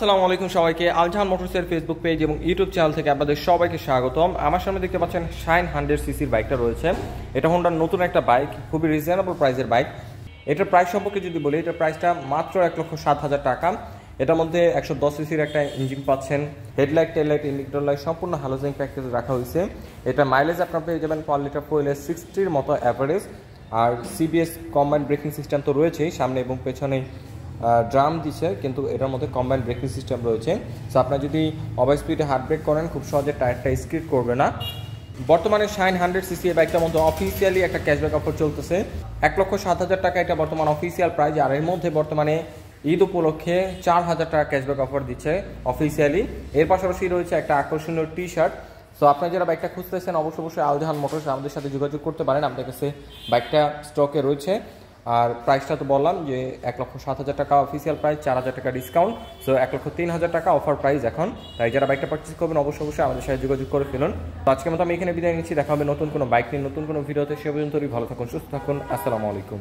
আসসালামু আলাইকুম সবাইকে আলজাহান মোটরসের ফেসবুক পেজ এবং ইউটিউব চ্যানেল থেকে আপনাদের সবাইকে স্বাগতম। আমার সামনে দেখতে পাচ্ছেন শাইন 100 সিসির বাইকটা রয়েছে। এটা হোন্ডার নতুন একটা বাইক, খুবই রিজনেবল প্রাইসের বাইক। এটার প্রাইস সম্পর্কে যদি বলি, এটার প্রাইসটা মাত্র 1,07,000 টাকা। এটার মধ্যে 110 সিসির একটা ইঞ্জিন পাচ্ছেন, হেডলাইট, টেললাইট, ইন্ডিকেটর লাইট সম্পূর্ণ হ্যালোজেন প্যাকেজ রাখা হয়েছে। এটা মাইলেজ আপনার পেয়ে যাবেন 4 লিটার ফুয়েলে 60-র মতো অ্যাভারেজ। আর সিবিএস কম্বাইন্ড ব্রেকিং সিস্টেম তো রয়েছেই, সামনে এবং পেছনে ড্রাম দিচ্ছে, কিন্তু এটার মধ্যে কম্বাইন্ড ব্রেকিং সিস্টেম রয়েছে। সো আপনার যদি ওভার স্পিডে হার্ড ব্রেক করেন, খুব সহজে টায়ারটা স্কিড করবে না। বর্তমানে শাইন 100 সিসি এই বাইকটার মধ্যে অফিসিয়ালি একটা ক্যাশব্যাক অফার চলতেছে। 1,07,000 টাকা এটা বর্তমান অফিসিয়াল প্রাইস। আর এর মধ্যে বর্তমানে ঈদ উপলক্ষে 4,000 টাকা ক্যাশব্যাক অফার দিচ্ছে অফিসিয়ালি। এর পাশাপাশি রয়েছে একটা আকর্ষণীয় টি শার্ট। সো আপনারা যারা বাইকটা খুঁজতেছেন, অবশ্যই আলজাহান মোটরস আমাদের সাথে যোগাযোগ করতে পারেন। আমাদের কাছে বাইকটা স্টকে রয়েছে। আর প্রাইসটা তো বললাম যে 1,07,000 টাকা অফিসিয়াল প্রাইস, 4,000 টাকা ডিসকাউন্ট। সো 1,03,000 টাকা অফার প্রাইস এখন। তাই যারা বাইকটা পারচেস করবেন অবশ্যই আমাদের সাথে যোগাযোগ করে ফেলুন। তো আজকের মতো আমি এখানে বিদায় নিচ্ছি। দেখা হবে নতুন কোনো বাইক নিয়ে নতুন কোনো ভিডিওতে। সে পর্যন্ত ভালো থাকুন, সুস্থ থাকুন। আসসালামু আলাইকুম।